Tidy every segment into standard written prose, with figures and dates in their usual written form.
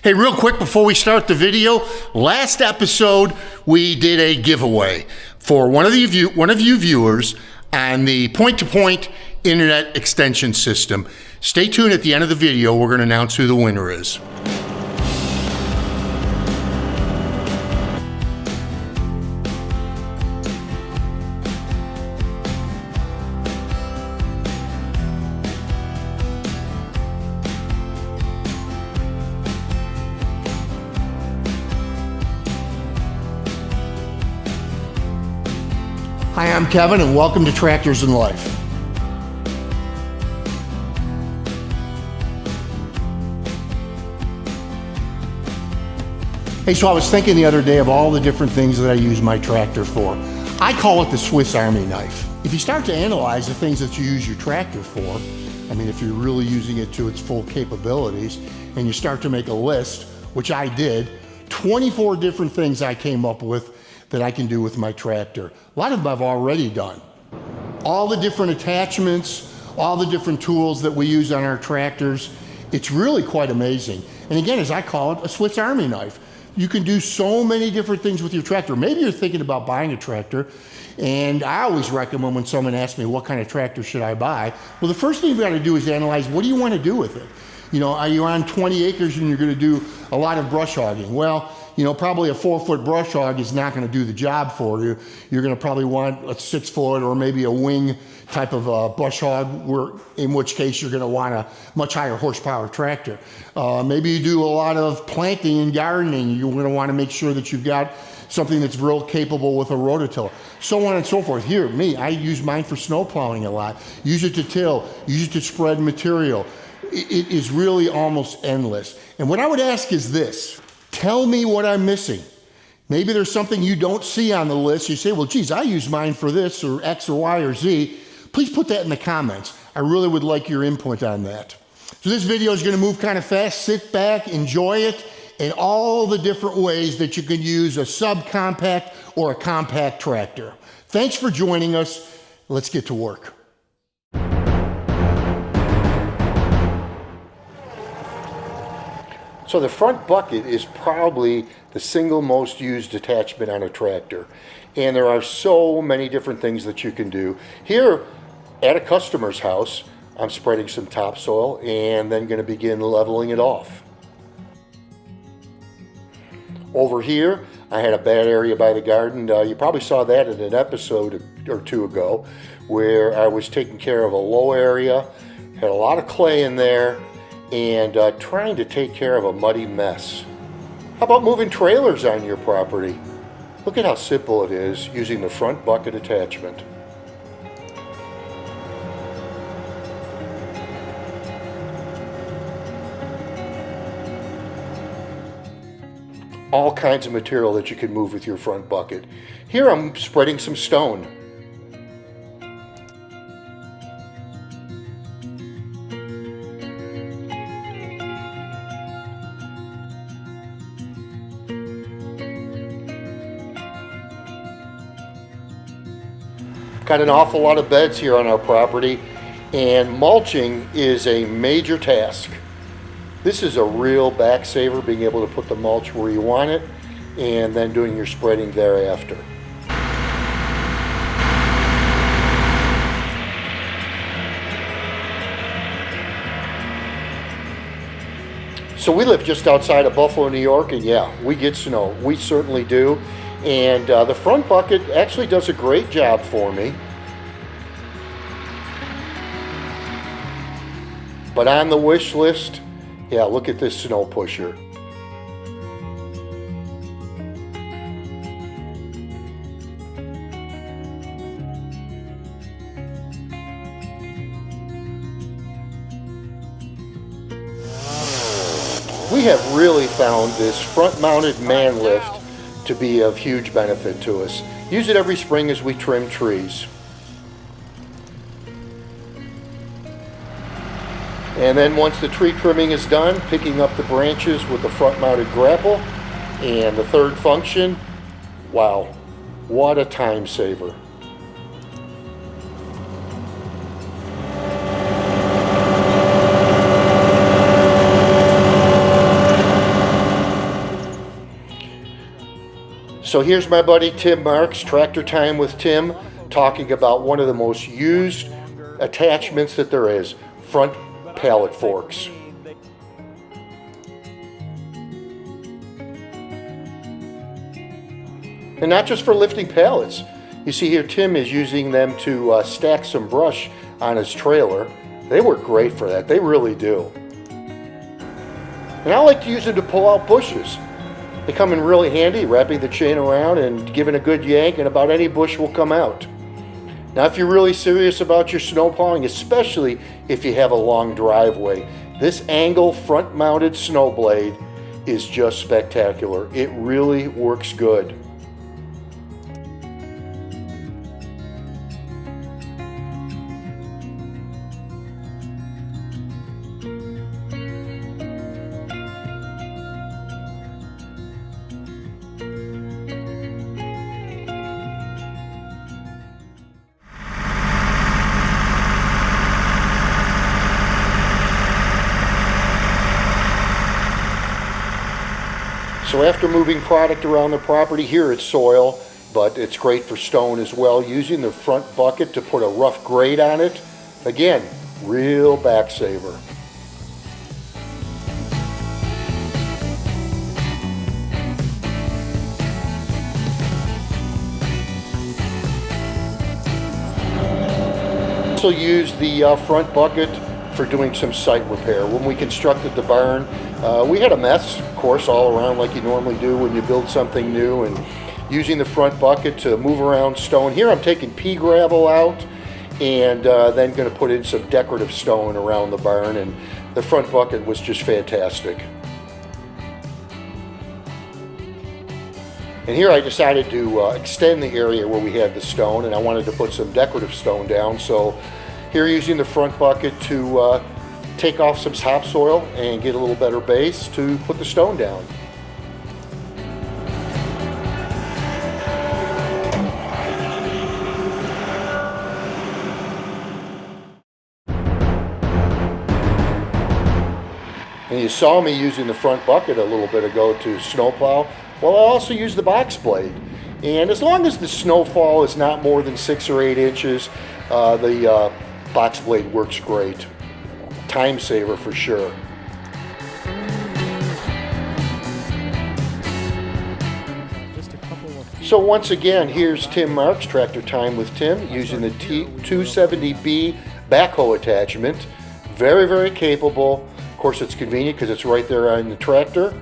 Hey, real quick before we start the video, last episode we did a giveaway for one of you viewers on the point-to-point internet extension system. Stay tuned at the end of the video. We're going to announce who the winner is. Hi, I'm Kevin, and welcome to Tractors in Life. Hey, so I was thinking the other day of all the different things that I use my tractor for. I call it the Swiss Army knife. If you start to analyze the things that you use your tractor for, I mean, if you're really using it to its full capabilities, and you start to make a list, which I did, 24 different things I came up with that I can do with my tractor. A lot of them I've already done. All the different attachments, all the different tools that we use on our tractors, it's really quite amazing. And again, as I call it, a Swiss Army knife. You can do so many different things with your tractor. Maybe you're thinking about buying a tractor, and I always recommend when someone asks me what kind of tractor should I buy, well, the first thing you've got to do is analyze, what do you want to do with it? You know, are you on 20 acres and you're going to do a lot of brush hogging? Well, you know, probably a 4-foot brush hog is not going to do the job for you. You're going to probably want a 6-foot or maybe a wing type of brush hog, in which case you're going to want a much higher horsepower tractor. Maybe you do a lot of planting and gardening. You're going to want to make sure that you've got something that's real capable with a rototiller, so on and so forth. Here, I use mine for snow plowing a lot. Use it to till, use it to spread material. It is really almost endless. And what I would ask is this: tell me what I'm missing. Maybe there's something you don't see on the list. You say, well, geez, I use mine for this or X or Y or Z. Please put that in the comments. I really would like your input on that. So this video is going to move kind of fast. Sit back, enjoy it, and all the different ways that you can use a subcompact or a compact tractor. Thanks for joining us. Let's get to work. So the front bucket is probably the single most used attachment on a tractor. And there are so many different things that you can do. Here at a customer's house, I'm spreading some topsoil and then going to begin leveling it off. Over here, I had a bad area by the garden. You probably saw that in an episode or two ago, where I was taking care of a low area, had a lot of clay in there, and trying to take care of a muddy mess. How about moving trailers on your property? Look at how simple it is using the front bucket attachment. All kinds of material that you can move with your front bucket. Here I'm spreading some stone. Got an awful lot of beds here on our property, and mulching is a major task. This is a real back saver, being able to put the mulch where you want it and then doing your spreading thereafter. So we live just outside of Buffalo, New York, and yeah, we get snow. We certainly do. And the front bucket actually does a great job for me. But on the wish list, yeah, look at this snow pusher. We have really found this front-mounted man lift to be of huge benefit to us. Use it every spring as we trim trees. And then once the tree trimming is done, picking up the branches with the front-mounted grapple. And the third function, wow, what a time saver. So here's my buddy Tim Marks, Tractor Time with Tim, talking about one of the most used attachments that there is, front pallet forks. And not just for lifting pallets. You see here Tim is using them to stack some brush on his trailer. They work great for that, they really do. And I like to use them to pull out bushes. They come in really handy, wrapping the chain around and giving a good yank, and about any bush will come out. Now if you're really serious about your snow plowing, especially if you have a long driveway, this angle front mounted snow blade is just spectacular. It really works good. So after moving product around the property, here it's soil, but it's great for stone as well. Using the front bucket to put a rough grade on it, again, real back saver. Also use the front bucket for doing some site repair. When we constructed the barn, we had a mess, of course, all around like you normally do when you build something new, and using the front bucket to move around stone. Here I'm taking pea gravel out and then going to put in some decorative stone around the barn, and the front bucket was just fantastic. And here I decided to extend the area where we had the stone, and I wanted to put some decorative stone down. So here using the front bucket to take off some topsoil and get a little better base to put the stone down. And you saw me using the front bucket a little bit ago to snowplow. Well, I also use the box blade. And as long as the snowfall is not more than 6 or 8 inches, the box blade works great. Time saver for sure. So once again, here's Tim Marks, Tractor Time with Tim, using the T270B backhoe attachment. Very, very capable. Of course, it's convenient because it's right there on the tractor.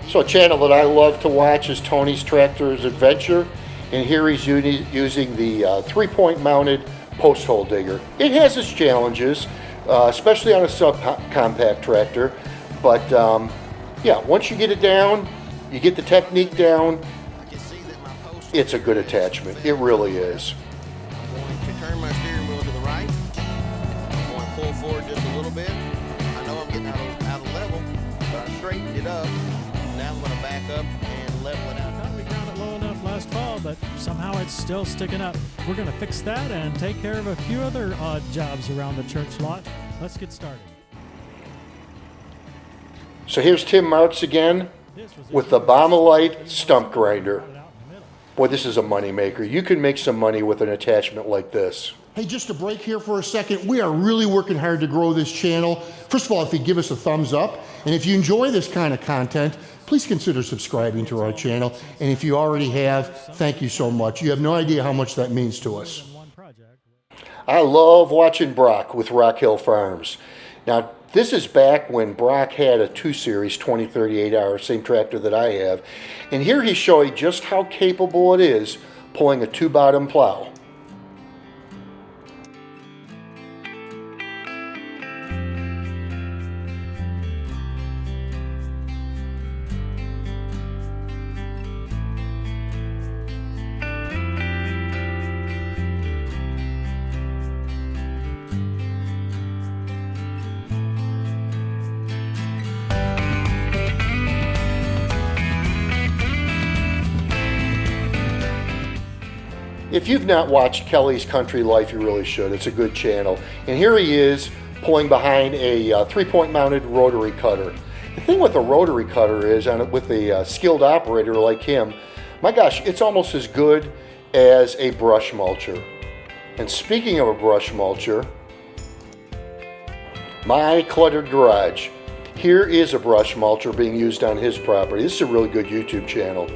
So a channel that I love to watch is Tony's Tractor's Adventure, and here he's using the 3-point mounted post hole digger. It has its challenges, especially on a subcompact tractor, but yeah, once you get it down, you get the technique down, it's a good attachment. It really is. I'm going to turn my steering wheel to the right. I'm going to pull forward just a little bit. I know I'm getting out of level, but I straightened it up. Now I'm going to back up and level it out. We ground it low enough last fall, but somehow it's still sticking up. We're going to fix that and take care of a few other odd jobs around the church lot. Let's get started. So here's Tim Marks again with the Versatility stump grinder. Boy, this is a money maker. You can make some money with an attachment like this. Hey, just a break here for a second. We are really working hard to grow this channel. First of all, if you give us a thumbs up, and if you enjoy this kind of content, please consider subscribing to our channel. And if you already have, thank you so much. You have no idea how much that means to us. I love watching Brock with Rock Hill Farms. Now, this is back when Brock had a 2 Series 2038R, same tractor that I have. And here he's showing just how capable it is pulling a 2-bottom plow. If you've not watched Kelly's Country Life, you really should. It's a good channel. And here he is pulling behind a 3-point mounted rotary cutter. The thing with a rotary cutter is, with a skilled operator like him, my gosh, it's almost as good as a brush mulcher. And speaking of a brush mulcher, my cluttered garage. Here is a brush mulcher being used on his property. This is a really good YouTube channel.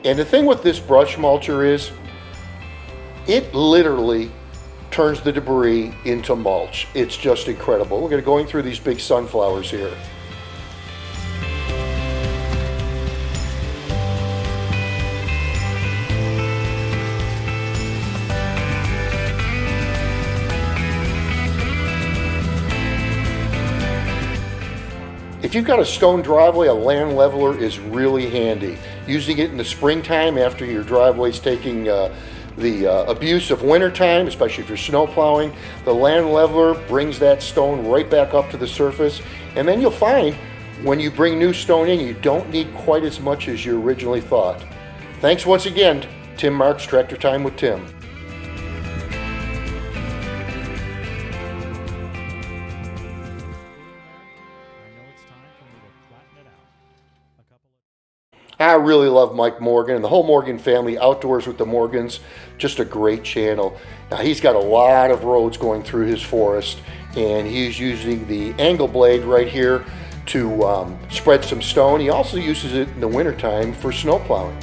And the thing with this brush mulcher is, it literally turns the debris into mulch. It's just incredible. We're going through these big sunflowers here. If you've got a stone driveway, a land leveler is really handy. Using it in the springtime after your driveway's taking the abuse of wintertime, especially if you're snow plowing, the land leveler brings that stone right back up to the surface. And then you'll find when you bring new stone in, you don't need quite as much as you originally thought. Thanks once again, Tim Marks, Tractor Time with Tim. I really love Mike Morgan and the whole Morgan family. Outdoors with the Morgans, just a great channel. Now, he's got a lot of roads going through his forest, and he's using the angle blade right here to spread some stone. He also uses it in the wintertime for snow plowing.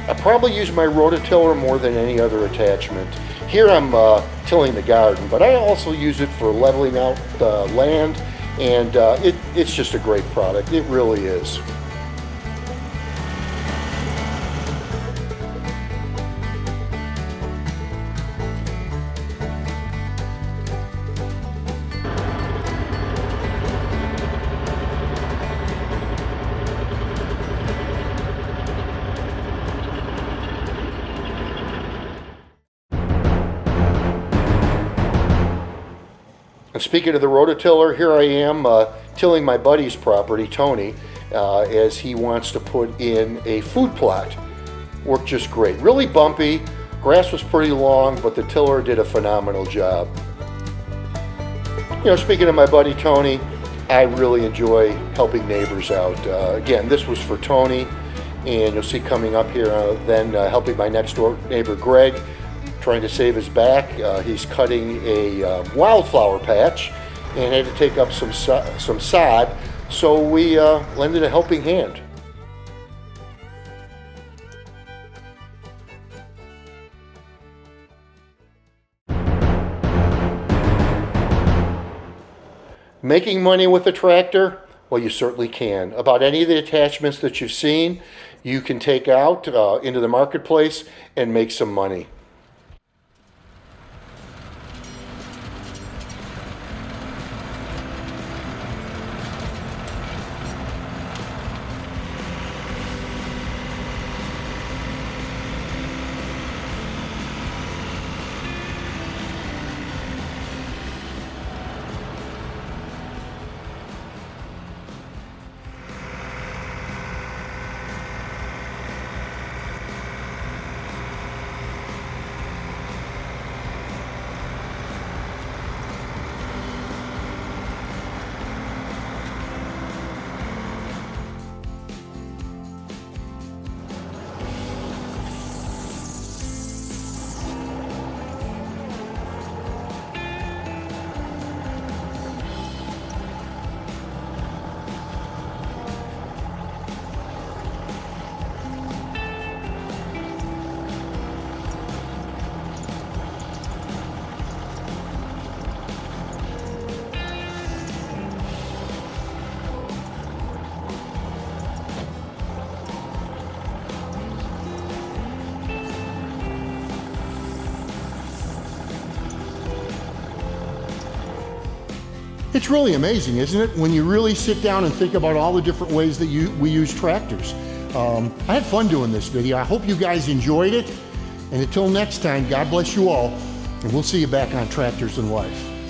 I probably use my rototiller more than any other attachment. Here I'm tilling the garden, but I also use it for leveling out the land, and it's just a great product. It really is. And speaking of the rototiller, here I am tilling my buddy's property, Tony, as he wants to put in a food plot. Worked just great. Really bumpy, grass was pretty long, but the tiller did a phenomenal job. You know, speaking of my buddy Tony, I really enjoy helping neighbors out. Again, this was for Tony, and you'll see coming up here, then helping my next door neighbor Greg, trying to save his back. He's cutting a wildflower patch and had to take up some sod, so we lended a helping hand. Making money with a tractor? Well, you certainly can. About any of the attachments that you've seen, you can take out into the marketplace and make some money. It's really amazing, isn't it? When you really sit down and think about all the different ways that we use tractors. I had fun doing this video. I hope you guys enjoyed it. And until next time, God bless you all. And we'll see you back on Tractors in Life.